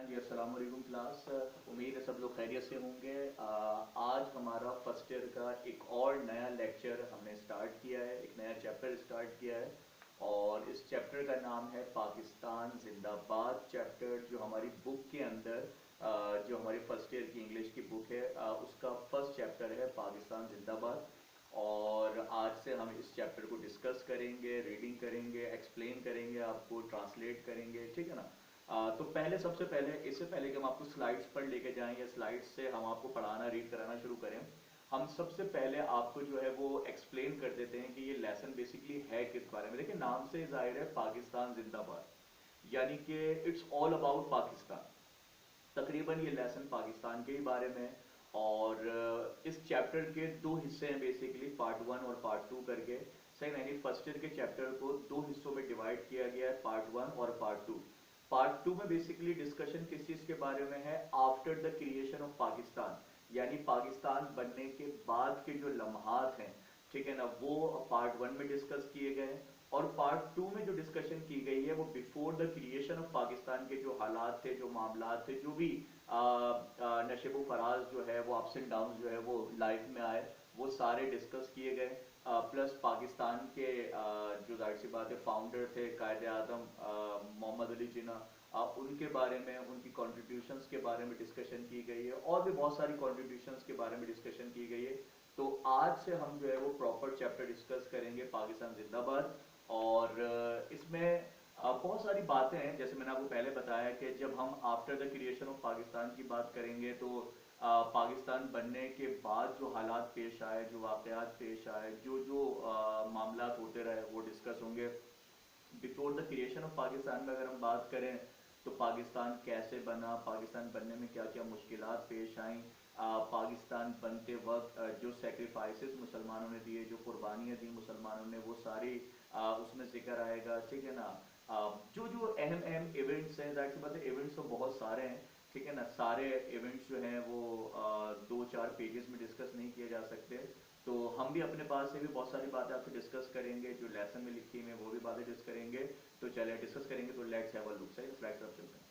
जी अस्सलाम वालेकुम क्लास। उम्मीद है सब लोग खैरियत से होंगे। आज हमारा फर्स्ट ईयर का एक और नया लेक्चर हमने स्टार्ट किया है, एक नया चैप्टर स्टार्ट किया है और इस चैप्टर का नाम है पाकिस्तान जिंदाबाद चैप्टर, जो हमारी बुक के अंदर जो हमारी फर्स्ट ईयर की इंग्लिश की बुक है उसका फर्स्ट चैप्टर है पाकिस्तान जिंदाबाद। और आज से हम इस चैप्टर को डिस्कस करेंगे, रीडिंग करेंगे, एक्सप्लेन करेंगे, आपको ट्रांसलेट करेंगे, ठीक है ना। तो पहले सबसे पहले इससे पहले कि हम आपको स्लाइड्स पर लेके जाएं या स्लाइड्स से हम आपको पढ़ाना रीड कराना शुरू करें, हम सबसे पहले आपको जो है वो एक्सप्लेन कर देते हैं कि ये लेसन बेसिकली है किस बारे में। देखिए नाम से जाहिर है पाकिस्तान जिंदाबाद, यानी कि इट्स ऑल अबाउट पाकिस्तान। तकरीबन ये लेसन पाकिस्तान के ही बारे में है। और इस चैप्टर के दो हिस्से हैं बेसिकली, पार्ट वन और पार्ट टू करके। सही यानी फर्स्ट ईयर के चैप्टर को दो हिस्सों में डिवाइड किया गया है, पार्ट वन और पार्ट टू। पार्ट टू में बेसिकली डिस्कशन किस चीज के बारे में है, after the creation of Pakistan, यानी पाकिस्तान बनने के बाद के जो लम्हात हैं, ठीक है ना, वो पार्ट वन में डिस्कस किए गए हैं। और पार्ट टू में जो डिस्कशन की गई है वो before the creation of Pakistan के जो हालात थे, जो मामलात थे, जो भी नशेबो फराज जो है वो अप्स एंड डाउन जो है वो लाइफ में आए, वो सारे डिस्कस किए गए। प्लस पाकिस्तान के जो जाहिर सी बात है फाउंडर थे कायदे आजम मोहम्मद अली जिन्ना, उनके बारे में, उनकी कॉन्ट्रीब्यूशंस के बारे में डिस्कशन की गई है और भी बहुत सारी कॉन्ट्रीब्यूशंस के बारे में डिस्कशन की गई है। तो आज से हम जो है वो प्रॉपर चैप्टर डिस्कस करेंगे पाकिस्तान जिंदाबाद। और इसमें बहुत सारी बातें हैं, जैसे मैंने आपको पहले बताया कि जब हम after the creation of Pakistan की बात करेंगे तो पाकिस्तान बनने के बाद जो हालात पेश आए, जो वाक़यात पेश आए, जो जो मामलात होते रहे वो डिस्कस होंगे। Before the creation of Pakistan में अगर हम बात करें तो पाकिस्तान कैसे बना, पाकिस्तान बनने में क्या क्या मुश्किलात पेश आईं, पाकिस्तान बनते वक्त जो सेक्रीफाइसेस मुसलमानों ने दिए, जो कुर्बानियाँ दी मुसलमानों ने, वो सारी उसमें जिक्र आएगा, ठीक है ना। जो जो अहम अहम इवेंट्स हैं, जाहिर सी बात है इवेंट्स तो बहुत सारे हैं, ठीक है ना, सारे इवेंट्स जो हैं वो दो चार पेजेस में डिस्कस नहीं किए जा सकते। तो हम भी अपने पास से भी बहुत सारी बातें आपसे डिस्कस करेंगे, जो लेसन में लिखी हुई हैं वो भी बातें डिस्कस करेंगे। तो चलिए डिस्कस करेंगे, तो लेट्स हैव अ लुक। सही, स्लाइड पर चलते हैं।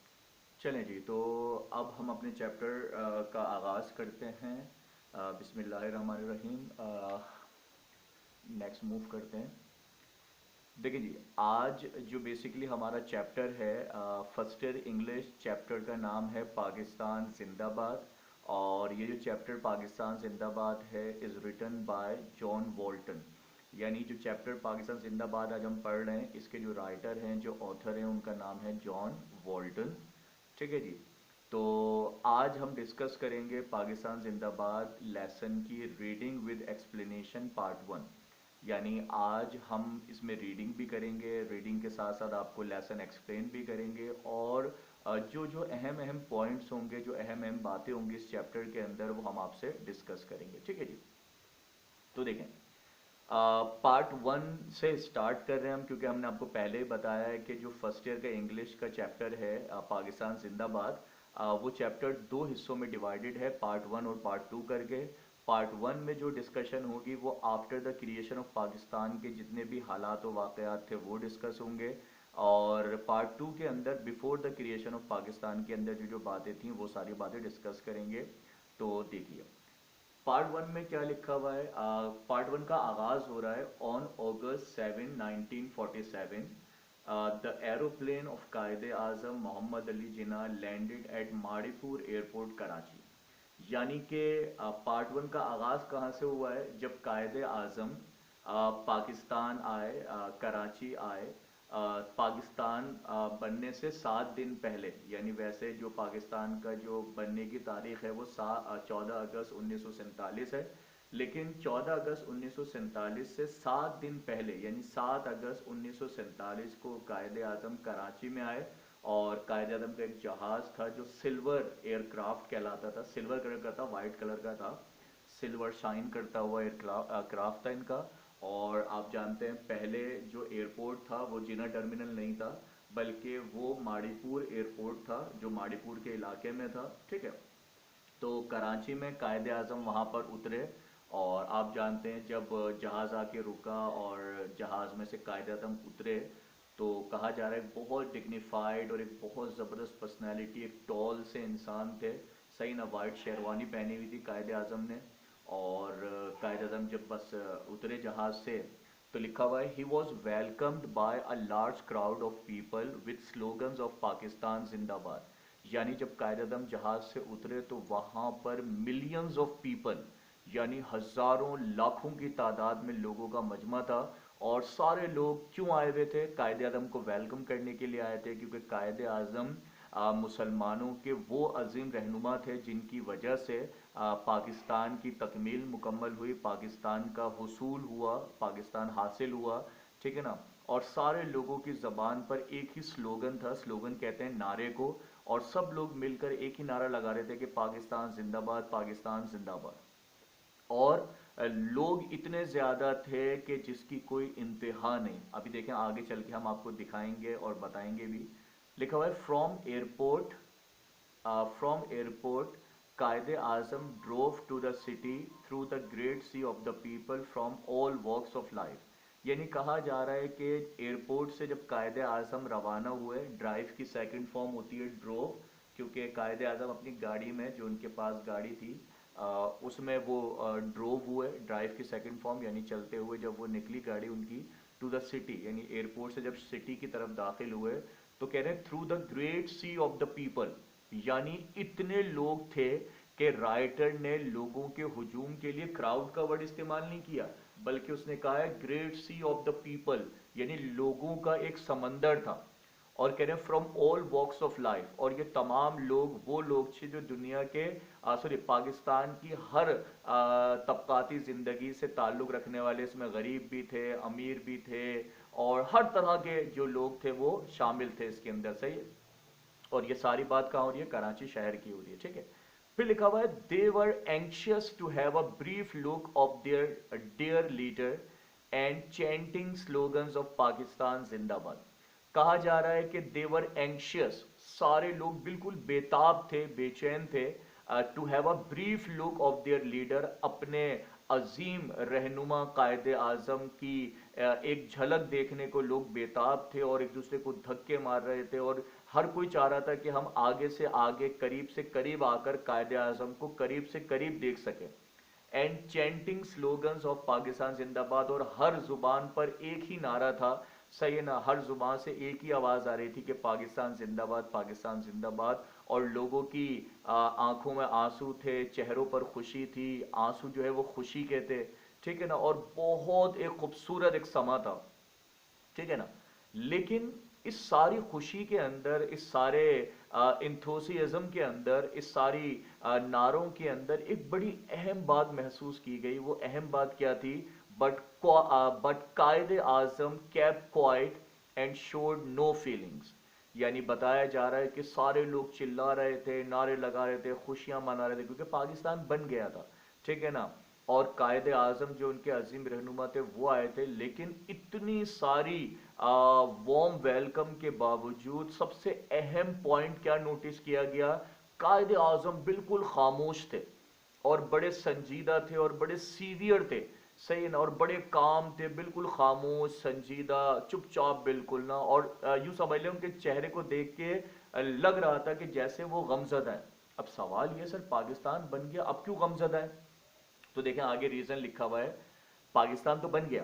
चलें जी, तो अब हम अपने चैप्टर का आगाज़ करते हैं। बिस्मिल्लाहिर्रहमानिर्रहीम। नेक्स्ट मूव करते हैं। देखिए जी, आज जो बेसिकली हमारा चैप्टर है फर्स्ट ईयर इंग्लिश चैप्टर का नाम है पाकिस्तान जिंदाबाद। और ये जो चैप्टर पाकिस्तान जिंदाबाद है is written by John Walton. यानी जो चैप्टर पाकिस्तान जिंदाबाद आज हम पढ़ रहे हैं, इसके जो राइटर हैं, जो ऑथर हैं, उनका नाम है जॉन वॉल्टन। ठीक है जी। तो आज हम डिस्कस करेंगे पाकिस्तान जिंदाबाद लेसन की reading with explanation part one. यानी आज हम इसमें रीडिंग भी करेंगे, रीडिंग के साथ साथ आपको लेसन एक्सप्लेन भी करेंगे और जो जो अहम अहम पॉइंट्स होंगे, जो अहम अहम बातें होंगी इस चैप्टर के अंदर, वो हम आपसे डिस्कस करेंगे। ठीक है जी। तो देखें, पार्ट वन से स्टार्ट कर रहे हैं हम, क्योंकि हमने आपको पहले ही बताया है कि जो फर्स्ट ईयर का इंग्लिश का चैप्टर है पाकिस्तान जिंदाबाद, वो चैप्टर दो हिस्सों में डिवाइडेड है, पार्ट वन और पार्ट टू करके। पार्ट वन में जो डिस्कशन होगी वो after the creation of Pakistan के जितने भी हालात और वाक़यात थे वो डिस्कस होंगे। और पार्ट टू के अंदर before the creation of Pakistan के अंदर जो जो बातें थी वो सारी बातें डिस्कस करेंगे। तो देखिए पार्ट वन में क्या लिखा हुआ है। पार्ट वन का आगाज हो रहा है on August 7, 1947 the aeroplane of Quaid-e-Azam Mohammad Ali Jinnah landed at Mauripur airport Karachi. यानी कि पार्ट वन का आगाज कहाँ से हुआ है, जब कायदे आजम पाकिस्तान आए, कराची आए। पाकिस्तान बनने से 7 दिन पहले, यानी वैसे जो पाकिस्तान का जो बनने की तारीख है वो 14 अगस्त 1947 है, लेकिन 14 अगस्त 1947 से 7 दिन पहले यानी 7 अगस्त 1947 को कायदे आजम कराची में आए। और कायदे आजम का एक जहाज था जो सिल्वर एयरक्राफ्ट कहलाता था, सिल्वर कलर का था, वाइट कलर का था, सिल्वर शाइन करता हुआ एयरक्राफ्ट था इनका। और आप जानते हैं पहले जो एयरपोर्ट था वो जिना टर्मिनल नहीं था, बल्कि वो माड़ीपुर एयरपोर्ट था जो माड़ीपुर के इलाके में था। ठीक है, तो कराची में कायदे आजम वहाँ पर उतरे। और आप जानते हैं जब जहाज़ आके रुका और जहाज़ में से कायदे आजम उतरे तो कहा जा रहा है बहुत डिग्निफाइड और एक बहुत ज़बरदस्त पर्सनैलिटी, एक टॉल से इंसान थे, सही ना, वाइट शेरवानी पहनी हुई थी कायद आज़म ने। और कायद आज़म जब बस उतरे जहाज़ से, तो लिखा हुआ है he was welcomed by a large crowd of people with slogans of Pakistan Zindabad. यानी जब कायद आज़म जहाज़ से उतरे तो वहाँ पर मिलियंस ऑफ पीपल, यानी हज़ारों लाखों की तादाद में लोगों का मजमा था। और सारे लोग क्यों आए हुए थे? कायद आज़म को वेलकम करने के लिए आए थे, क्योंकि कायद आज़म मुसलमानों के वो अजीम रहनुमा थे जिनकी वजह से पाकिस्तान की तकमील मुकम्मल हुई, पाकिस्तान का हुसूल हुआ, पाकिस्तान हासिल हुआ, ठीक है ना। और सारे लोगों की ज़बान पर एक ही स्लोगन था, स्लोगन कहते हैं नारे को, और सब लोग मिलकर एक ही नारा लगा रहे थे कि पाकिस्तान जिंदाबाद, पाकिस्तान जिंदाबाद। और लोग इतने ज़्यादा थे कि जिसकी कोई इंतहा नहीं। अभी देखें आगे चल के हम आपको दिखाएंगे और बताएंगे भी। लिखा हुआ है from airport, Qaid Azam drove to the city through the great sea of the people from all walks of life। यानी कहा जा रहा है कि एयरपोर्ट से जब कायद आज़म रवाना हुए, ड्राइव की सेकंड फॉर्म होती है ड्रोव, क्योंकि कायद आज़म अपनी गाड़ी में, जो उनके पास गाड़ी थी उसमें वो ड्रोव हुए, ड्राइव की सेकंड फॉर्म, यानी चलते हुए जब वो निकली गाड़ी उनकी, टू द सिटी, यानी एयरपोर्ट से जब सिटी की तरफ दाखिल हुए, तो कह रहे हैं through the great sea of the people, यानी इतने लोग थे कि राइटर ने लोगों के हुजूम के लिए क्राउड का वर्ड इस्तेमाल नहीं किया, बल्कि उसने कहा है great sea of the people, यानी लोगों का एक समंदर था। और कह रहे हैं from all walks of life, और ये तमाम लोग वो लोग थे जो दुनिया के पाकिस्तान की हर तबकाती ज़िंदगी से ताल्लुक़ रखने वाले, इसमें गरीब भी थे, अमीर भी थे, और हर तरह के जो लोग थे वो शामिल थे इसके अंदर, सही है। और ये सारी बात कहाँ हो रही है? कराची शहर की हो रही है, ठीक है। फिर लिखा हुआ है they were anxious to have a brief look of their dear leader and chanting slogans of Pakistan Zindabad. कहा जा रहा है कि दे वर एंशियस, सारे लोग बिल्कुल बेताब थे, बेचैन थे, to have a brief look of their leader, अपने अजीम रहनुमा कायद आज़म की एक झलक देखने को लोग बेताब थे, और एक दूसरे को धक्के मार रहे थे, और हर कोई चाह रहा था कि हम आगे से आगे, करीब से करीब आकर कायद आज़म को करीब से करीब देख सकें। And chanting slogans of Pakistan जिंदाबाद, और हर जुबान पर एक ही नारा था, सही है ना, हर जुबान से एक ही आवाज़ आ रही थी कि पाकिस्तान जिंदाबाद, पाकिस्तान जिंदाबाद। और लोगों की आंखों में आंसू थे, चेहरों पर खुशी थी, आंसू जो है वो खुशी के थे, ठीक है ना। और बहुत एक खूबसूरत एक समा था, ठीक है ना। लेकिन इस सारी खुशी के अंदर, इस सारे इंथुसियाज्म के अंदर, इस सारी नारों के अंदर एक बड़ी अहम बात महसूस की गई। वो अहम बात क्या थी? But but Quaid Azam kept quiet and showed no feelings. यानी बताया जा रहा है कि सारे लोग चिल्ला रहे थे, नारे लगा रहे थे, खुशियां मना रहे थे, क्योंकि पाकिस्तान बन गया था, ठीक है ना। और कायद आज़म जो उनके अजीम रहनुमा थे वो आए थे, लेकिन इतनी सारी वार्म वेलकम के बावजूद सबसे अहम पॉइंट क्या नोटिस किया गया? कायद आज़म बिल्कुल खामोश थे, और बड़े संजीदा थे, और बड़े सीवियर थे, सही ना, और बड़े काम थे, बिल्कुल खामोश, संजीदा, चुपचाप, बिल्कुल ना। और यूं समझ लें उनके चेहरे को देख के लग रहा था कि जैसे वो गमजदा है। अब सवाल ये, सर पाकिस्तान बन गया, अब क्यों गमजदा है? तो देखें आगे रीजन लिखा हुआ है, पाकिस्तान तो बन गया,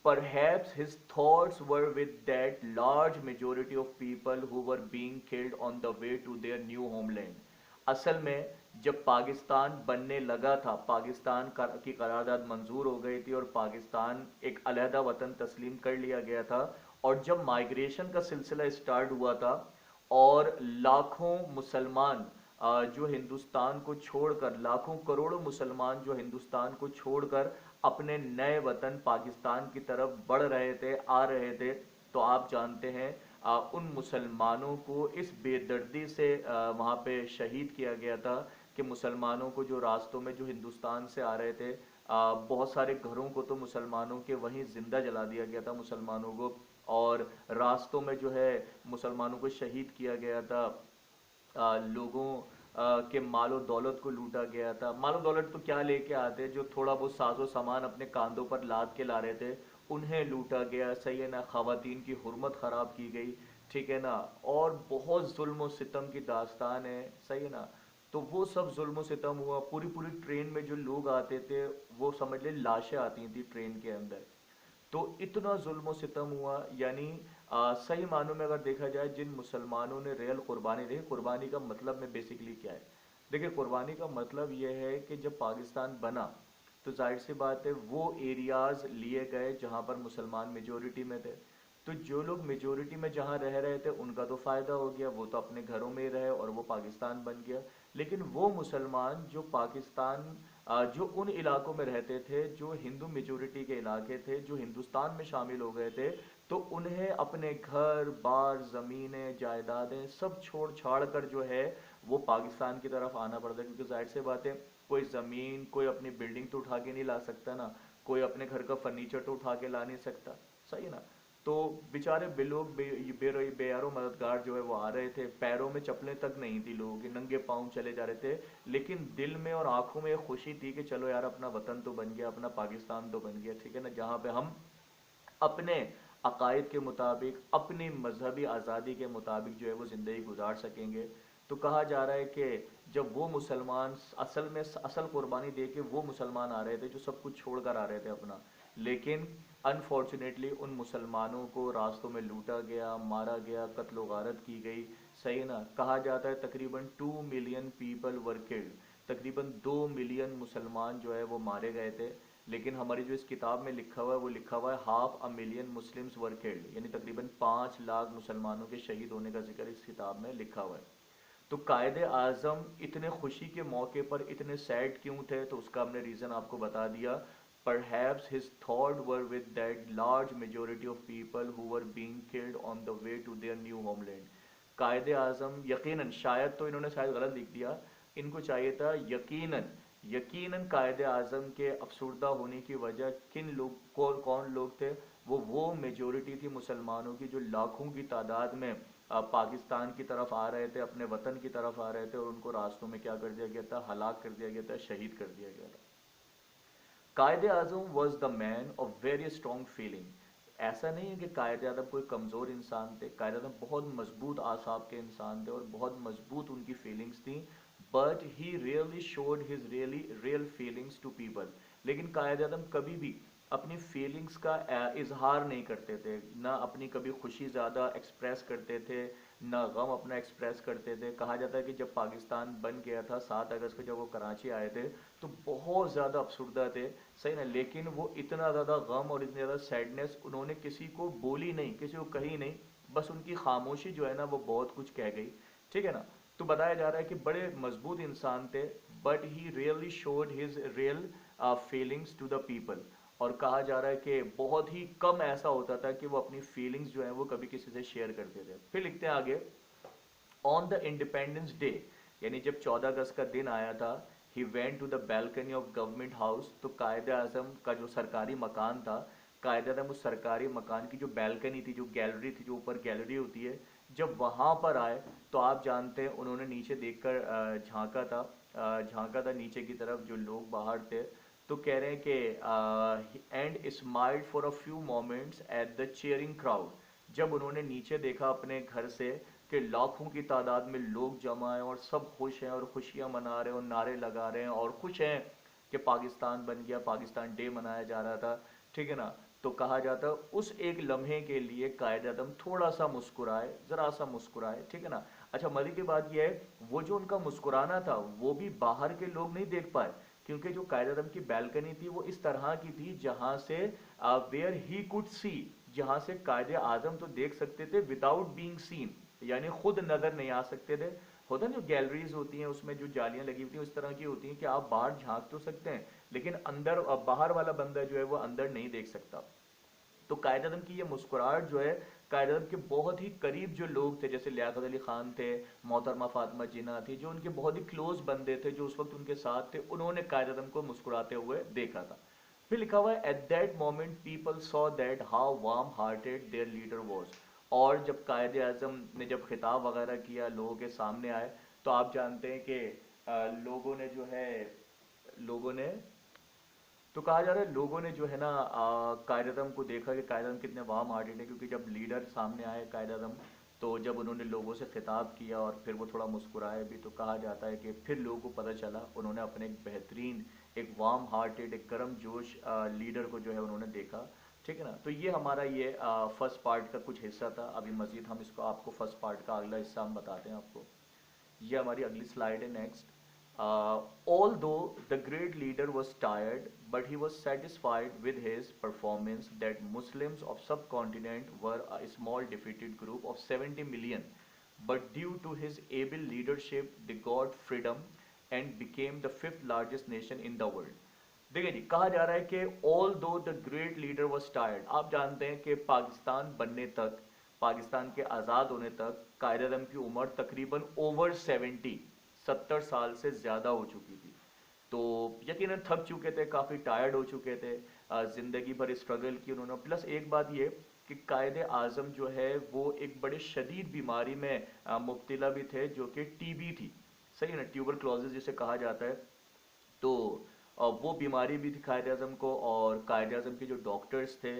perhaps his thoughts were with that large majority of people who were being killed on the way to their new homeland। असल में जब पाकिस्तान बनने लगा था, पाकिस्तान की करारदाद मंजूर हो गई थी, और पाकिस्तान एक अलहदा वतन तस्लीम कर लिया गया था, और जब माइग्रेशन का सिलसिला स्टार्ट हुआ था, और लाखों मुसलमान जो हिंदुस्तान को छोड़कर, लाखों करोड़ों मुसलमान जो हिंदुस्तान को छोड़कर अपने नए वतन पाकिस्तान की तरफ बढ़ रहे थे, आ रहे थे, तो आप जानते हैं उन मुसलमानों को इस बेदर्दी से वहाँ पे शहीद किया गया था कि मुसलमानों को जो रास्तों में जो हिंदुस्तान से आ रहे थे, बहुत सारे घरों को तो मुसलमानों के वहीं जिंदा जला दिया गया था मुसलमानों को, और रास्तों में जो है मुसलमानों को शहीद किया गया था, लोगों के मालो दौलत को लूटा गया था। मालो दौलत तो क्या लेके आते, जो थोड़ा बहुत साजो सामान अपने कांधों पर लाद के ला रहे थे, انہیں لوٹا گیا، صحیح ہے نا، خواتین کی حرمت خراب کی گئی، ٹھیک ہے نا، اور بہت ظلم و ستم کی داستان ہے، صحیح ہے نا. تو وہ سب ظلم و ستم ہوا، پوری پوری ٹرین میں جو لوگ آتے تھے وہ سمجھ لے لاشیں آتی تھیں ٹرین کے اندر. تو اتنا ظلم و ستم ہوا، یعنی صحیح معنوں میں اگر دیکھا جائے جن مسلمانوں نے ریل قربانی دی. قربانی کا مطلب میں بیسیکلی کیا ہے؟ دیکھیں قربانی کا مطلب یہ ہے کہ جب پاکستان بنا تو ظاہر سی بات ہے وہ ایریاز لیے گئے جہاں پر مسلمان میجورٹی میں تھے. تو جو لوگ میجورٹی میں جہاں رہ رہے تھے ان کا تو فائدہ ہو گیا، وہ تو اپنے گھروں میں ہی رہے اور وہ پاکستان بن گیا. لیکن وہ مسلمان جو پاکستان جو ان علاقوں میں رہتے تھے جو ہندو میجورٹی کے علاقے تھے، جو ہندوستان میں شامل ہو گئے تھے، تو انہیں اپنے گھر بار زمینیں جائیدادیں سب چھوڑ چھاڑ کر جو ہے وہ پاکستان کی طرف آنا پڑتا ہے. کیونکہ ظاہر سی بات ہے کوئی زمین، کوئی اپنی بلڈنگ تو اٹھا کے نہیں لا سکتا نا، کوئی اپنے گھر کا فرنیچر تو اٹھا کے لا نہیں سکتا، صحیح ہے نا. تو بیچارے بے لوگ بے یار و مددگار جو ہے وہ آ رہے تھے، پیروں میں چپلیں تک نہیں تھی، لوگوں کے ننگے پاؤں چلے جا رہے تھے، لیکن دل میں اور آنکھوں میں ایک خوشی تھی کہ چلو یار اپنا وطن تو بن گیا، اپنا پاکستان تو بن گیا، ٹھیک ہے نا، جہاں پہ ہم اپنے عقائد کے مطابق، اپنی مذہبی آزادی کے مطابق جو ہے وہ زندگی گزار سکیں گے. تو کہا جا رہا ہے کہ جب وہ مسلمان اصل میں اصل قربانی دے کے وہ مسلمان آ رہے تھے جو سب کچھ چھوڑ کر آ رہے تھے اپنا، لیکن انفارچونیٹلی ان مسلمانوں کو راستوں میں لوٹا گیا، مارا گیا، قتل و غارت کی گئی، صحیح نا. کہا جاتا ہے تقریباً 2 ملین پیپل ور کلڈ، تقریباً 2 ملین مسلمان جو ہے وہ مارے گئے تھے. لیکن ہماری جو اس کتاب میں لکھا ہوا ہے وہ لکھا ہوا ہے 500,000 مسلمس ور کلڈ، یعنی تقریباً 5 لاکھ مسلمانوں کے شہید ہونے کا ذکر اس کتاب میں لکھا ہوا ہے. تو قائد اعظم اتنے خوشی کے موقع پر اتنے سیڈ کیوں تھے؟ تو اس کا ہم نے ریزن آپ کو بتا دیا. Perhaps his thought were with that large majority of people who were being killed on the way to their new homeland. Quaid Azam یقیناً، شاید تو انہوں نے شاید غلط لکھ دیا، ان کو چاہیے تھا یقیناً، یقیناً قائد اعظم کے افسردہ ہونے کی وجہ کن لوگ کون لوگ تھے؟ وہ میجورٹی تھی مسلمانوں کی جو لاکھوں کی تعداد میں پاکستان کی طرف آ رہے تھے، اپنے وطن کی طرف آ رہے تھے، اور ان کو راستوں میں کیا کر دیا گیا تھا؟ ہلاک کر دیا گیا تھا، شہید کر دیا گیا تھا. Quaid Azam was the man of very strong feeling. ایسا نہیں ہے کہ قائد اعظم کوئی کمزور انسان تھے، قائد اعظم بہت مضبوط اعصاب کے انسان تھے اور بہت مضبوط ان کی فیلنگس تھیں. But he really showed his real feelings to people. لیکن قائد اعظم کبھی بھی اپنی فیلنگس کا اظہار نہیں کرتے تھے، نہ اپنی کبھی خوشی زیادہ ایکسپریس کرتے تھے، نہ غم اپنا ایکسپریس کرتے تھے. کہا جاتا ہے کہ جب پاکستان بن گیا تھا 7 اگست کو، جب وہ کراچی آئے تھے تو بہت زیادہ افسردہ تھے، صحیح نا، لیکن وہ اتنا زیادہ غم اور اتنی زیادہ سیڈنس انہوں نے کسی کو بولی نہیں، کسی کو کہی نہیں، بس ان کی خاموشی جو ہے نا وہ بہت کچھ کہہ گئی، ٹھیک ہے نا. تو بتایا جا رہا ہے کہ بڑے مضبوط انسان تھے، but he really showed his real feelings to the people. اور کہا جا رہا ہے کہ بہت ہی کم ایسا ہوتا تھا کہ وہ اپنی فیلنگس جو ہیں وہ کبھی کسی سے شیئر کرتے تھے. پھر لکھتے ہیں آگے، آن دا انڈیپینڈنس ڈے، یعنی جب 14 اگست کا دن آیا تھا، he went to the balcony of Government House. تو قائد اعظم کا جو سرکاری مکان تھا، قائد اعظم اس سرکاری مکان کی جو بیلکنی تھی، جو گیلری تھی، جو اوپر گیلری ہوتی ہے، جب وہاں پر آئے تو آپ جانتے ہیں انہوں نے نیچے دیکھ کر جھانکا تھا نیچے کی طرف جو لوگ باہر تھے. تو کہہ رہے ہیں کہ and smiled for a few moments at the cheering crowd. جب انہوں نے نیچے دیکھا اپنے گھر سے کہ لاکھوں کی تعداد میں لوگ جمع ہیں اور سب خوش ہیں اور خوشیاں منا رہے ہیں اور نعرے لگا رہے ہیں اور خوش ہیں کہ پاکستان بن گیا، پاکستان ڈے منایا جا رہا تھا، ٹھیک ہے نا. تو کہا جاتا اس ایک لمحے کے لیے قائد اعظم تھوڑا سا مسکرائے، ذرا سا مسکرائے، ٹھیک ہے نا. اچھا مزے کی بات یہ ہے وہ جو ان کا مسکرانا تھا وہ بھی باہر کے لوگ نہیں دیکھ پائے، کیونکہ جو قائد اعظم کی بیلکنی تھی وہ اس طرح کی تھی جہاں سے ویئر ہی کوڈ سی، جہاں سے قائد اعظم تو دیکھ سکتے تھے وداؤٹ بینگ سین، یعنی خود نظر نہیں آ سکتے تھے. ہوتا ہے جو گیلریز ہوتی ہیں اس میں جو جالیاں لگی ہوتی ہیں اس طرح کی ہوتی ہیں کہ آپ باہر جھانک تو سکتے ہیں لیکن اندر باہر والا بندہ جو ہے وہ اندر نہیں دیکھ سکتا. تو قائد اعظم کی یہ مسکراہٹ جو ہے، قائد اعظم کے بہت ہی قریب جو لوگ تھے جیسے لیاقت علی خان تھے، محترمہ فاطمہ جناح تھی، جو ان کے بہت ہی کلوز بندے تھے جو اس وقت ان کے ساتھ تھے، انہوں نے قائد اعظم کو مسکراتے ہوئے دیکھا تھا. پھر لکھا ہوا ہے at that moment people saw that how warm hearted their leader was. اور جب قائد اعظم نے جب خطاب وغیرہ کیا لوگوں کے سامنے آئے تو آپ جانتے ہیں کہ لوگوں نے جو ہے لوگوں نے तो कहा जा रहा है लोगों ने जो है ना कायद आज़म को देखा कि कायद आज़म कितने वार्म हार्टेड है, क्योंकि जब लीडर सामने आए कायद आज़म, तो जब उन्होंने लोगों से खिताब किया और फिर वो थोड़ा मुस्कुराए भी, तो कहा जाता है कि फिर लोगों को पता चला, उन्होंने अपने एक बेहतरीन, एक वार्म हार्टेड, एक गर्म जोश लीडर को जो है उन्होंने देखा। ठीक है ना। तो ये हमारा ये फर्स्ट पार्ट का कुछ हिस्सा था। अभी मज़ीद हम इसको आपको फर्स्ट पार्ट का अगला हिस्सा हम बताते हैं आपको। ये हमारी अगली स्लाइड है next. Although the great leader was tired, but he was satisfied with his performance that Muslims of subcontinent were a small defeated group of 70 million. But due to his able leadership, they got freedom and became the fifth largest nation in the world. देखिए जी, कहा जा रहा है कि all दो the great leader was tired. आप जानते हैं कि पाकिस्तान बनने तक, पाकिस्तान के आज़ाद होने तक कायद आज़म की उम्र तकरीबन ओवर 70 साल से ज़्यादा हो चुकी थी। तो यकीनन थक चुके थे, काफ़ी टायर्ड हो चुके थे, ज़िंदगी भर स्ट्रगल की उन्होंने। प्लस एक बात ये कि कायद आज़म जो है वो एक बड़े शदीद बीमारी में मुब्तला भी थे, जो कि टीबी थी। सही है ना, ट्यूबरक्लोसिस जिसे कहा जाता है। तो वो बीमारी भी थी कायद आज़म को, और कायद आज़म के जो डॉक्टर्स थे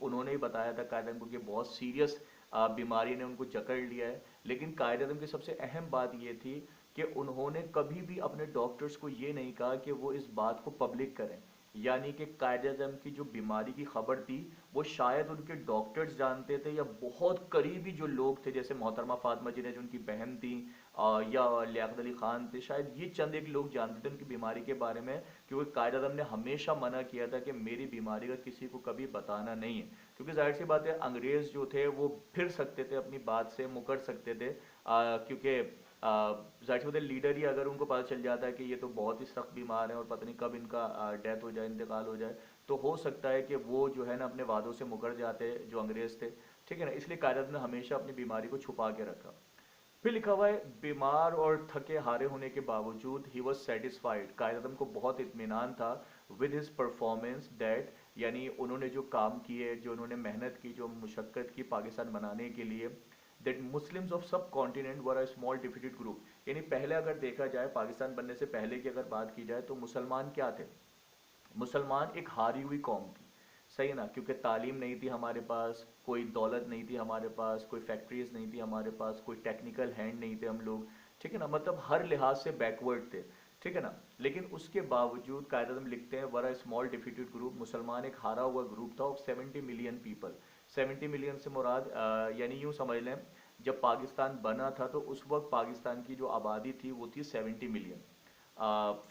उन्होंने ही बताया था कायद आज़म को कि बहुत सीरियस बीमारी ने उनको जकड़ लिया है। लेकिन कायद आज़म की सबसे अहम बात ये थी कि उन्होंने कभी भी अपने डॉक्टर्स को ये नहीं कहा कि वो इस बात को पब्लिक करें। यानी कि कायद आज़म की जो बीमारी की खबर थी वो शायद उनके डॉक्टर्स जानते थे, या बहुत करीबी जो लोग थे जैसे मोहतरमा फातिमा जिन्हें जो उनकी बहन थी, या लियाकत अली खान थे, शायद ये चंद एक लोग जानते थे उनकी बीमारी के बारे में। क्योंकि कायद आज़म ने हमेशा मना किया था कि मेरी बीमारी का किसी को कभी बताना नहीं है, क्योंकि जाहिर सी बात है अंग्रेज़ जो थे वो फिर सकते थे, अपनी बात से मुकर सकते थे, क्योंकि जाहिर सी बात है लीडर ही अगर उनको पता चल जाता है कि ये तो बहुत ही सख्त बीमार है और पता नहीं कब इनका डेथ हो जाए, इंतकाल हो जाए, तो हो सकता है कि वो जो है ना अपने वादों से मुकर जाते जो अंग्रेज़ थे। ठीक है ना, इसलिए कायद आज़म ने हमेशा अपनी बीमारी को छुपा के रखा। फिर लिखा हुआ है बीमार और थके हारे होने के बावजूद ही वॉज सेटिस्फाइड। कायद आज़म को बहुत इत्मीनान था विद हिज परफॉर्मेंस दैट, यानी उन्होंने जो काम किए, जो उन्होंने मेहनत की, जो मुशक्क़त की पाकिस्तान बनाने के लिए, दैट मुस्लिम्स ऑफ सब continent were a small defeated group. यानी पहले अगर देखा जाए, पाकिस्तान बनने से पहले की अगर बात की जाए, तो मुसलमान क्या थे? मुसलमान एक हारी हुई कौम थी। सही है ना, क्योंकि तालीम नहीं थी हमारे पास, कोई दौलत नहीं थी हमारे पास, कोई फैक्ट्रीज नहीं थी हमारे पास, कोई टेक्निकल हैंड नहीं थे हम लोग। ठीक है ना, मतलब हर लिहाज से बैकवर्ड थे। ठीक है ना, लेकिन उसके बावजूद कायद आज़म लिखते हैं वर अ स्मॉल डिफीटेड ग्रुप, मुसलमान एक हारा हुआ ग्रुप था ऑफ 70 मिलियन पीपल। 70 मिलियन से मुराद यानी यूँ समझ लें, जब पाकिस्तान बना था तो उस वक्त पाकिस्तान की जो आबादी थी वो थी 70 मिलियन।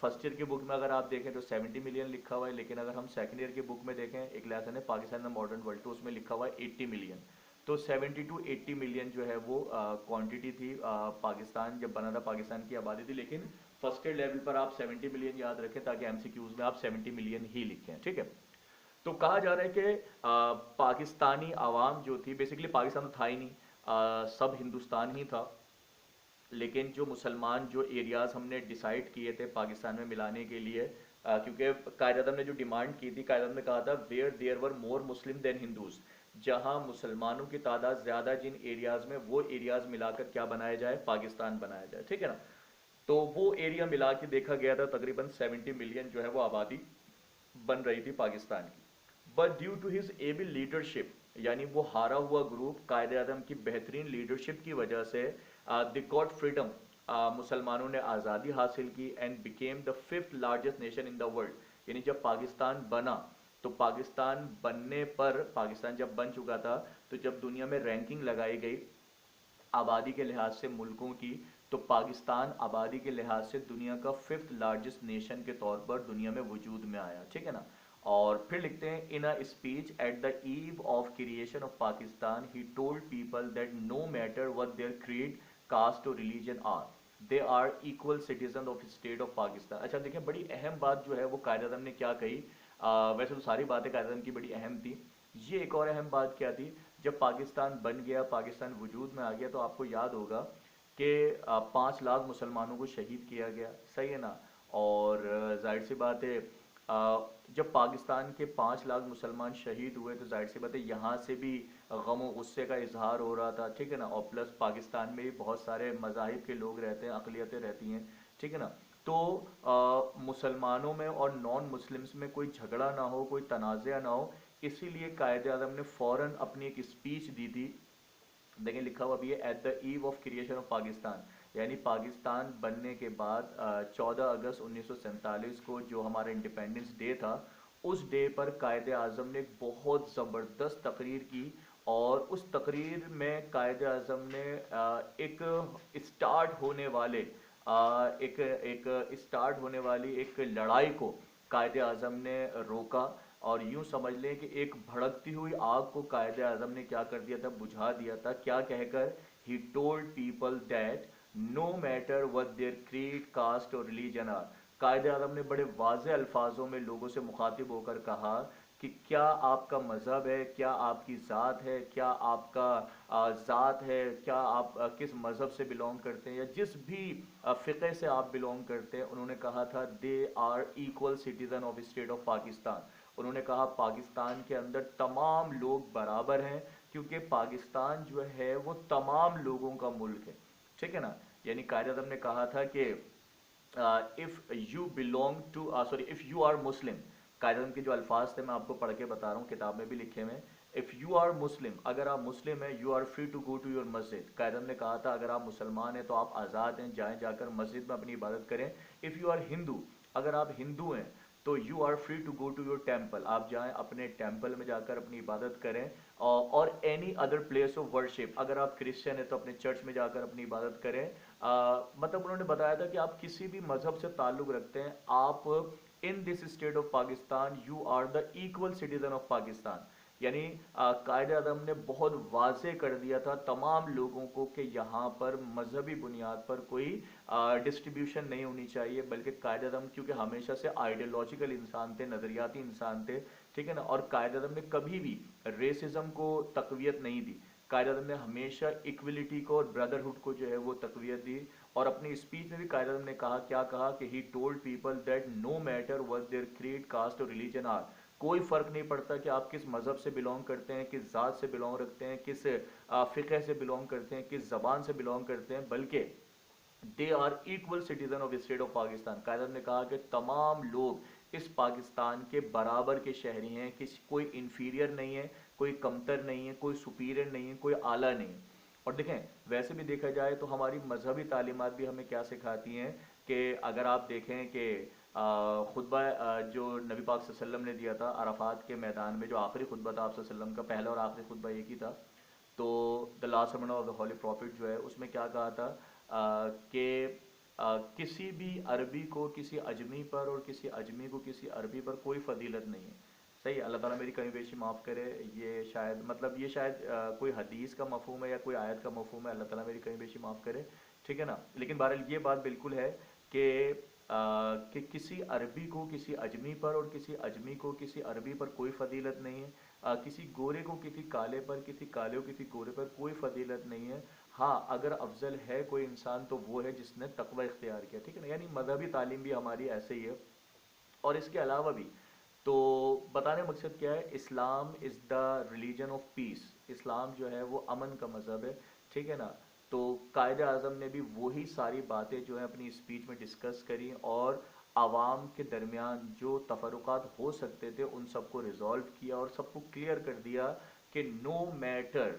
फर्स्ट ईयर की बुक में अगर आप देखें तो 70 मिलियन लिखा हुआ है, लेकिन अगर हम सेकंड ईयर की बुक में देखें, एक लेसन है पाकिस्तान में मॉडर्न वर्ल्ड, तो उसमें लिखा हुआ है 80 मिलियन। तो 70 टू 80 मिलियन जो है वो क्वांटिटी थी। पाकिस्तान जब बना था पाकिस्तान की आबादी थी, लेकिन फर्स्ट ईयर लेवल पर आप 70 मिलियन याद रखें ताकि एमसीक्यूज में आप 70 मिलियन ही लिखें। ठीक है। तो कहा जा रहा है कि पाकिस्तानी आवाम जो थी, बेसिकली पाकिस्तान तो था ही नहीं, सब हिंदुस्तान ही था। लेकिन जो मुसलमान जो एरियाज़ हमने डिसाइड किए थे पाकिस्तान में मिलाने के लिए, क्योंकि कायद आज़म ने जो डिमांड की थी, कायद आज़म ने कहा था where there were more Muslim than Hindus, जहां मुसलमानों की तादाद ज़्यादा जिन एरियाज़ में, वो एरियाज़ मिलाकर क्या बनाया जाए, पाकिस्तान बनाया जाए। ठीक है ना। तो वो एरिया मिला के देखा गया था, तकरीबन 70 मिलियन जो है वो आबादी बन रही थी पाकिस्तान की। But due to his able leadership, यानी वो हारा हुआ ग्रुप कायद आज़म की बेहतरीन लीडरशिप की वजह से दे गॉट फ्रीडम, मुसलमानों ने आज़ादी हासिल की, and became the fifth largest nation in the world. यानी जब पाकिस्तान बना, तो पाकिस्तान बनने पर, पाकिस्तान जब बन चुका था, तो जब दुनिया में रैंकिंग लगाई गई आबादी के लिहाज से मुल्कों की, तो पाकिस्तान आबादी के लिहाज से दुनिया का फिफ्थ लार्जेस्ट नेशन के तौर पर दुनिया में वजूद में आया। ठीक है ना। और फिर लिखते हैं in a speech at the eve of creation of Pakistan he told people that no matter what their creed, caste और religion are, they are equal citizen of state of Pakistan. अच्छा देखें, बड़ी अहम बात जो है वो कायद आज़म ने क्या कही। वैसे तो सारी बातें कायद आज़म की बड़ी अहम थी, ये एक और अहम बात क्या थी। जब पाकिस्तान बन गया, पाकिस्तान वजूद में आ गया, तो आपको याद होगा कि 5 लाख मुसलमानों को शहीद किया गया। सही है ना। और जाहिर सी बात है, जब पाकिस्तान के 5 लाख मुसलमान शहीद हुए, तो जाहिर सी बात है यहाँ से भी गम और गुस्से का इजहार हो रहा था। ठीक है ना। और प्लस पाकिस्तान में भी बहुत सारे मज़ाहिब के लोग रहते हैं, अक़लियतें रहती हैं। ठीक है ना। तो मुसलमानों में और नॉन मुस्लिम्स में कोई झगड़ा ना हो, कोई तनाज़ा ना हो, इसीलिए कायदे आज़म ने फ़ौरन अपनी एक स्पीच दी थी। देखिए लिखा हुआ भी है, eight the eve of creation of Pakistan, यानी पाकिस्तान बनने के बाद 14 अगस्त 1947 को जो हमारा इंडिपेंडेंस डे था, उस डे पर कायदे आज़म ने एक बहुत ज़बरदस्त तकरीर की। और उस तकरीर में कायदे आज़म ने एक स्टार्ट होने वाले एक एक स्टार्ट होने वाली एक लड़ाई को कायदे आज़म ने रोका। और यूं समझ लें कि एक भड़कती हुई आग को कायदे आज़म ने क्या कर दिया था, बुझा दिया था। क्या कहकर? He told people that no matter what their creed, caste और रिलीजन आर। कायदे आज़म ने बड़े वाज़े अल्फाजों में लोगों से मुखातिब होकर कहा कि क्या आपका मज़हब है, क्या आपकी ज़ात है, क्या आपका ज़ात है, क्या आप किस मज़हब से बिलोंग करते हैं, या जिस भी फ़िक़े से आप बिलोंग करते हैं, उन्होंने कहा था they are equal citizen of state of Pakistan. उन्होंने कहा पाकिस्तान के अंदर तमाम लोग बराबर हैं, क्योंकि पाकिस्तान जो है वो तमाम लोगों का मुल्क है, ठीक है ना। यानी कायदे आज़म ने कहा था कि if you belong to sorry if you are Muslim, Quaid के जो अल्फाज थे मैं आपको पढ़ के बता रहा हूँ, किताब में भी लिखे हुए हैं। इफ़ यू आर मुस्लिम, अगर आप मुस्लिम हैं, you are free to go to your masjid. Quaid ने कहा था अगर आप मुसलमान हैं तो आप आज़ाद हैं, जाएँ जाकर मस्जिद में अपनी इबादत करें। इफ़ यू आर हिंदू, अगर आप हिंदू हैं तो you are free to go to your temple, आप जाएं अपने टेम्पल में जाकर अपनी इबादत करें। और any other place of worship, अगर आप क्रिश्चियन हैं तो अपने चर्च में जाकर अपनी इबादत करें। मतलब उन्होंने बताया था कि आप किसी भी मजहब से ताल्लुक़ रखते हैं, आप in this state of Pakistan you are the equal citizen of Pakistan. यानी कायदे आज़म ने बहुत वाज़े कर दिया था तमाम लोगों को कि यहाँ पर मजहबी बुनियाद पर कोई डिस्ट्रीब्यूशन नहीं होनी चाहिए, बल्कि कायदे आज़म क्योंकि हमेशा से आइडियोलॉजिकल इंसान थे, नज़रियाती इंसान थे, ठीक है ना। और कायदे आज़म ने कभी भी रेसिज्म को तक़वियत नहीं दी। कायदे आज़म ने हमेशा इक्वलिटी को और ब्रदरहुड को जो है वो तक़वियत दी। और अपनी स्पीच में भी कायदे आज़म ने कहा, क्या कहा कि he told people that no matter what their creed, caste और रिलीजन आर, कोई फ़र्क नहीं पड़ता कि आप किस मज़हब से बिलोंग करते हैं, किस ज़ात से बिलोंग रखते हैं, किस फ़िक़े से बिलोंग करते हैं, किस ज़बान से बिलोंग करते हैं, बल्कि they are equal citizen of state of Pakistan. Quaid-e ने कहा कि तमाम लोग इस पाकिस्तान के बराबर के शहरी हैं, किसी कोई इन्फीरियर नहीं है, कोई कमतर नहीं है, कोई सुपीरियर नहीं है, कोई आला नहीं है। और देखें वैसे भी देखा जाए तो हमारी मजहबी तालीमात भी हमें क्या सिखाती हैं कि अगर आप देखें कि खुतबा जो नबी पाक सल्लल्लाहु अलैहि वसल्लम ने दिया था अराफात के मैदान में, जो आखिरी खुतबा था आप सल्लल्लाहु अलैहि वसल्लम का, पहला और आखिरी खुतबा एक ही था। तो the last sermon of the holy prophet जो है उसमें क्या कहा था कि किसी भी अरबी को किसी अजमी पर और किसी अजमी को किसी अरबी पर कोई फजीलत नहीं है। सही है, अल्लाह ताला मेरी कमी बेशी माफ़ करे। ये शायद मतलब ये शायद कोई हदीस का मफहूम है या कोई आयत का मफहूम है, अल्लाह ताला मेरी कमी बेशी माफ़ करे, ठीक है ना। लेकिन बहरहाल ये बात बिल्कुल है कि कि किसी अरबी को किसी अजमी पर और किसी अजमी को किसी अरबी पर कोई फजीलत नहीं है। किसी गोरे को किसी काले पर, किसी काले को किसी गोरे पर कोई फजीलत नहीं है। हाँ, अगर अफजल है कोई इंसान तो वो है जिसने तकवा इख्तियार किया, ठीक है ना। यानी मजहबी तालीम भी हमारी ऐसे ही है। और इसके अलावा भी तो बताने का मकसद क्या है, Islam is the religion of peace. Islam जो है वो अमन का मज़हब है, ठीक है ना। तो कायदे आज़म ने भी वही सारी बातें जो है अपनी स्पीच में डिस्कस करी, और आवाम के दरमियान जो तफरुकात हो सकते थे उन सबको रिजॉल्व किया और सबको क्लियर कर दिया कि no matter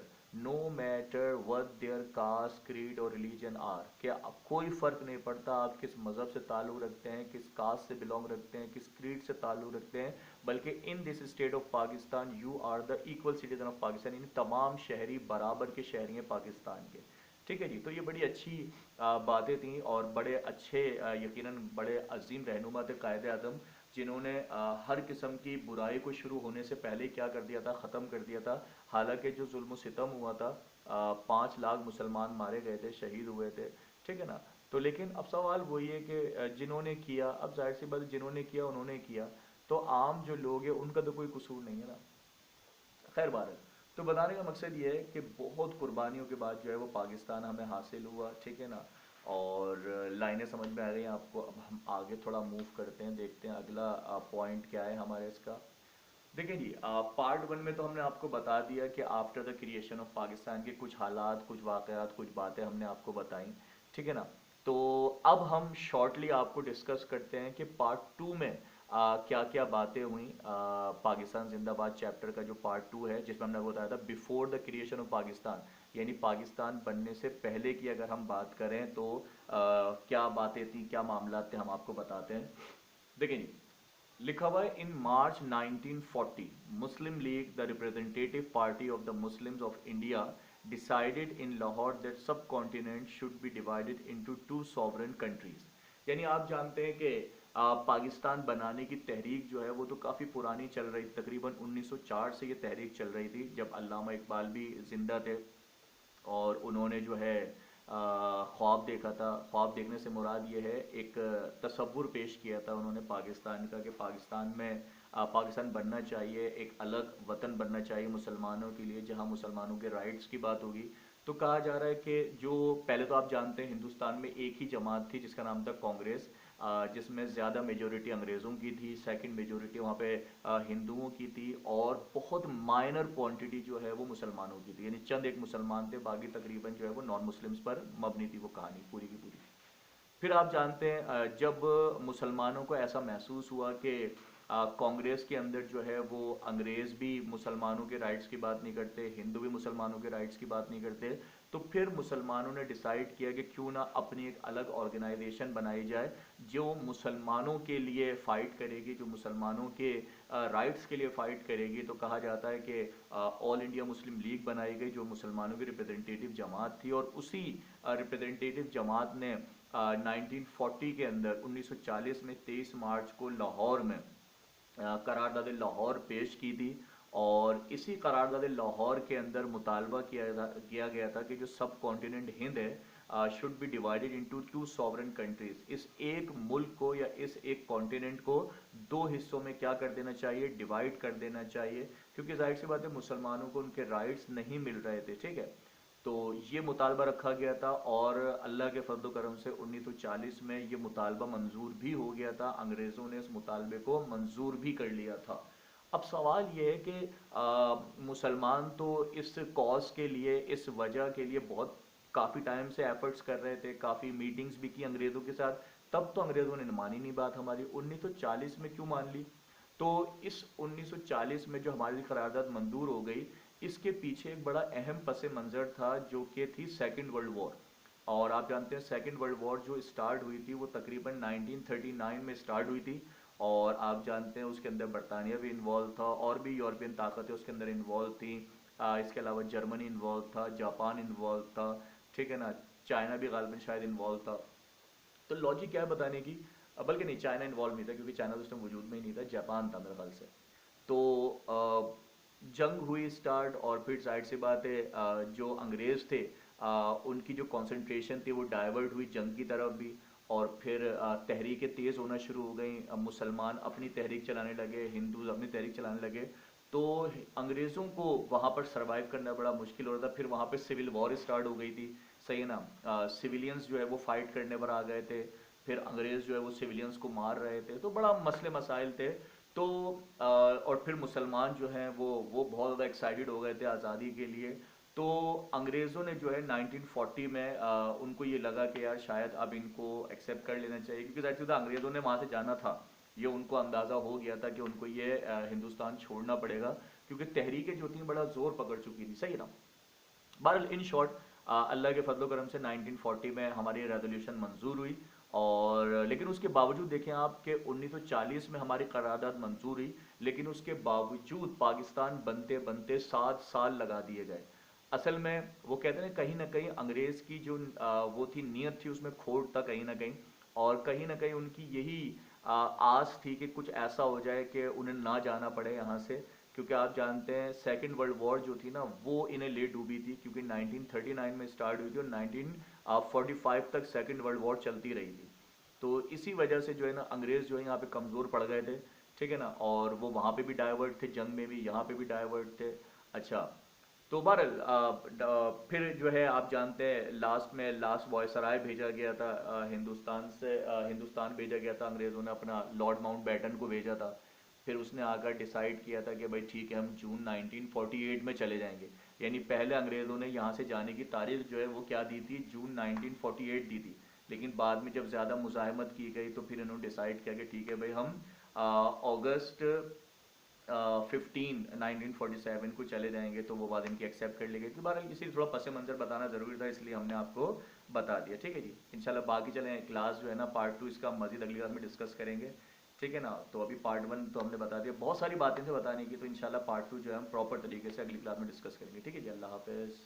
what their caste, creed और रिलीजन आर, क्या कोई फ़र्क नहीं पड़ता आप किस मज़हब से ताल्लुक़ रखते हैं, किस कास्ट से बिलोंग रखते हैं, किस क्रीड से ताल्लुक़ रखते हैं, बल्कि in this state of Pakistan you are the equal citizen of Pakistan. यानी तमाम शहरी बराबर के शहरी हैं पाकिस्तान के, ठीक है जी। तो ये बड़ी अच्छी बातें थी और बड़े अच्छे यकीनन बड़े अजीम रहनुमा थे कायदे आज़म, जिन्होंने हर किस्म की बुराई को शुरू होने से पहले क्या कर दिया था, ख़त्म कर दिया था। हालांकि जो जुल्म सितम हुआ था, 5 लाख मुसलमान मारे गए थे, शहीद हुए थे, ठीक है ना। तो लेकिन अब सवाल वही है कि जिन्होंने किया, अब जाहिर सी बात जिन्होंने किया उन्होंने किया, तो आम जो लोग हैं उनका तो कोई कसूर नहीं है ना। खैर बार तो बताने का मकसद ये है कि बहुत कुर्बानियों के बाद जो है वो पाकिस्तान हमें हासिल हुआ, ठीक है ना। और लाइनें समझ में आ गई हैं आपको। अब हम आगे थोड़ा मूव करते हैं, देखते हैं अगला पॉइंट क्या है हमारे इसका। देखिए जी, पार्ट 1 में तो हमने आपको बता दिया कि after the creation of Pakistan के कुछ हालात, कुछ वाक़यात, कुछ बातें हमने आपको बताई, ठीक है ना। तो अब हम शॉर्टली आपको डिस्कस करते हैं कि पार्ट टू में क्या क्या बातें हुई पाकिस्तान जिंदाबाद चैप्टर का जो पार्ट टू है, जिसमें हमने बताया था before the creation of Pakistan, यानी पाकिस्तान बनने से पहले की अगर हम बात करें तो क्या बातें थी, क्या मामला थे, हम आपको बताते हैं। देखिए जी, लिखा हुआ है in March 1940 Muslim League the representative party of the Muslims of India decided in Lahore that subcontinent should be divided into two sovereign countries. यानी आप जानते हैं कि पाकिस्तान बनाने की तहरीक जो है वो तो काफ़ी पुरानी चल रही, तकरीबन 1904 से ये तहरीक चल रही थी, जब अल्लामा इकबाल भी जिंदा थे और उन्होंने जो है ख्वाब देखा था। ख्वाब देखने से मुराद ये है, एक तसव्वुर पेश किया था उन्होंने पाकिस्तान का, कि पाकिस्तान में पाकिस्तान बनना चाहिए, एक अलग वतन बनना चाहिए मुसलमानों के लिए, जहां मुसलमानों के राइट्स की बात होगी। तो कहा जा रहा है कि जो पहले तो आप जानते हैं हिंदुस्तान में एक ही जमात थी जिसका नाम था कांग्रेस, जिसमें ज़्यादा मेजोरिटी अंग्रेज़ों की थी, सेकंड मेजोरिटी वहाँ पे हिंदुओं की थी, और बहुत माइनर क्वांटिटी जो है वो मुसलमानों की थी, यानी चंद एक मुसलमान थे, बाकी तकरीबन जो है वो नॉन मुस्लिम्स पर मबनी थी वो कहानी पूरी की पूरी। फिर आप जानते हैं जब मुसलमानों को ऐसा महसूस हुआ कि कांग्रेस के अंदर जो है वो अंग्रेज़ भी मुसलमानों के राइट्स की बात नहीं करते, हिंदू भी मुसलमानों के राइट्स की बात नहीं करते, तो फिर मुसलमानों ने डिसाइड किया कि क्यों ना अपनी एक अलग ऑर्गेनाइजेशन बनाई जाए जो मुसलमानों के लिए फ़ाइट करेगी, जो मुसलमानों के राइट्स के लिए फ़ाइट करेगी। तो कहा जाता है कि ऑल इंडिया मुस्लिम लीग बनाई गई, जो मुसलमानों की रिप्रेजेंटेटिव जमात थी, और उसी रिप्रेजेंटेटिव जमात ने 1940 के अंदर 1940 में 23 मार्च को लाहौर में करारदाद लाहौर पेश की थी। और इसी करारदाद लाहौर के अंदर मुतालबा किया गया था कि जो सब कॉन्टिनेंट हिंद है should be divided into two sovereign countries. इस एक मुल्क को या इस एक कॉन्टिनेंट को दो हिस्सों में क्या कर देना चाहिए, डिवाइड कर देना चाहिए, क्योंकि जाहिर सी बात है मुसलमानों को उनके राइट्स नहीं मिल रहे थे, ठीक है। तो ये मुतालबा रखा गया था, और अल्लाह के फजल करम से 1940 में ये मुतालबा मंजूर भी हो गया था, अंग्रेज़ों ने इस मुतालबे को मंजूर भी कर लिया था। अब सवाल ये है कि मुसलमान तो इस कॉज के लिए, इस वजह के लिए बहुत काफ़ी टाइम से एफर्ट्स कर रहे थे, काफ़ी मीटिंग्स भी की अंग्रेज़ों के साथ, तब तो अंग्रेज़ों ने मानी नहीं बात हमारी। 1940 में क्यों मान ली? तो इस 1940 में जो हमारी करारदाद मंजूर हो गई, इसके पीछे एक बड़ा अहम पस मंज़र था, जो कि थी सेकेंड वर्ल्ड वॉर। और आप जानते हैं सेकेंड वर्ल्ड वॉर जो स्टार्ट हुई थी वो तकरीबन 1939 में स्टार्ट हुई थी, और आप जानते हैं उसके अंदर बरतानिया भी इन्वॉल्व था, और भी यूरोपियन ताकतें उसके अंदर इन्वॉल्व थी। इसके अलावा जर्मनी इन्वॉल्व था, जापान इन्वॉल्व था, ठीक है ना, चाइना भी गालिबन शायद इन्वॉल्व था। तो लॉजिक क्या है बताने की, बल्कि नहीं, चाइना इन्वॉल्व नहीं था, क्योंकि चाइना तो उस टाइम वजूद में ही नहीं था, जापान था मेरे ख्याल से। तो जंग हुई स्टार्ट, और फिर जाहिर सी बात है जो अंग्रेज़ थे उनकी जो कंसंट्रेशन थी वो डाइवर्ट हुई जंग की तरफ भी, और फिर तहरीकें तेज़ होना शुरू हो गई, मुसलमान अपनी तहरीक चलाने लगे, हिंदूज अपनी तहरीक चलाने लगे। तो अंग्रेज़ों को वहाँ पर सरवाइव करना बड़ा मुश्किल हो रहा था। फिर वहाँ पर सिविल वॉर स्टार्ट हो गई थी, सही है ना, सिविलियंस जो है वो फाइट करने पर आ गए थे, फिर अंग्रेज़ जो है वो सिविलियंस को मार रहे थे, तो बड़ा मसले मसाइल थे। तो और फिर मुसलमान जो हैं वो बहुत ज़्यादा एक्साइटेड हो गए थे आज़ादी के लिए। तो अंग्रेज़ों ने जो है 1940 में उनको ये लगा कि यार शायद अब इनको एक्सेप्ट कर लेना चाहिए, क्योंकि ज़ाहिर सी बात है अंग्रेज़ों ने वहाँ से जाना था, ये उनको अंदाज़ा हो गया था कि उनको ये हिंदुस्तान छोड़ना पड़ेगा, क्योंकि तहरीकें जो थी बड़ा ज़ोर पकड़ चुकी थी, सही ना। बहरहाल इन शॉर्ट अल्लाह के फजल करम से 1940 में हमारी रेजोल्यूशन मंजूर हुई, और लेकिन उसके बावजूद देखें आप कि 1940 में हमारी करारदाद मंजूर हुई, लेकिन उसके बावजूद पाकिस्तान बनते बनते 7 साल लगा दिए गए। असल में वो कहते हैं कहीं ना कहीं अंग्रेज़ की जो वो थी नीयत थी उसमें खोट था कहीं ना कहीं, और कहीं ना कहीं उनकी यही आस थी कि कुछ ऐसा हो जाए कि उन्हें ना जाना पड़े यहाँ से, क्योंकि आप जानते हैं सेकेंड वर्ल्ड वॉर जो थी ना वो इन्हें ले डूबी थी, क्योंकि 1939 में स्टार्ट हुई थी और 1945 तक सेकेंड वर्ल्ड वॉर चलती रही थी। तो इसी वजह से जो है ना अंग्रेज़ जो है यहाँ पे कमज़ोर पड़ गए थे, ठीक है ना, और वो वहाँ पे भी डाइवर्ट थे, जंग में भी यहाँ पे भी डाइवर्ट थे। अच्छा, तो बहरहाल फिर जो है आप जानते हैं लास्ट में लास्ट वॉयसराय भेजा गया था हिंदुस्तान से, हिंदुस्तान भेजा गया था, अंग्रेज़ों ने अपना लॉर्ड माउंट बैटन को भेजा था। फिर उसने आकर डिसाइड किया था कि भाई ठीक है हम जून 1948 में चले जाएंगे, यानी पहले अंग्रेज़ों ने यहाँ से जाने की तारीख जो है वो क्या दी थी, जून 1948 दी थी। لیکن بعد میں جب زیادہ مزاحمت کی گئی تو پھر انہوں نے ڈیسائیڈ کیا کہ ٹھیک ہے بھائی ہم اگست 1947 کو چلے جائیں گے، تو وہ بات ان کی ایکسیپٹ کر لی گئی تھی. بہرحال اسی تھوڑا پس منظر بتانا ضروری تھا، اس لیے ہم نے آپ کو بتا دیا. ٹھیک ہے جی، انشاءاللہ باقی چلیں کلاس جو ہے نا پارٹ 2 اس کا مزید اگلی کلاس میں ڈسکس کریں گے. ٹھیک ہے نا، تو ابھی پارٹ 1 تو ہم نے بتا دیا، بہت ساری باتیں تھے بتانے کی، تو انشاءاللہ پارٹ 2 جو ہے ہم پراپر طریقے سے اگلی کلاس میں ڈسکس کریں گے. ٹھیک ہے جی، اللہ حافظ.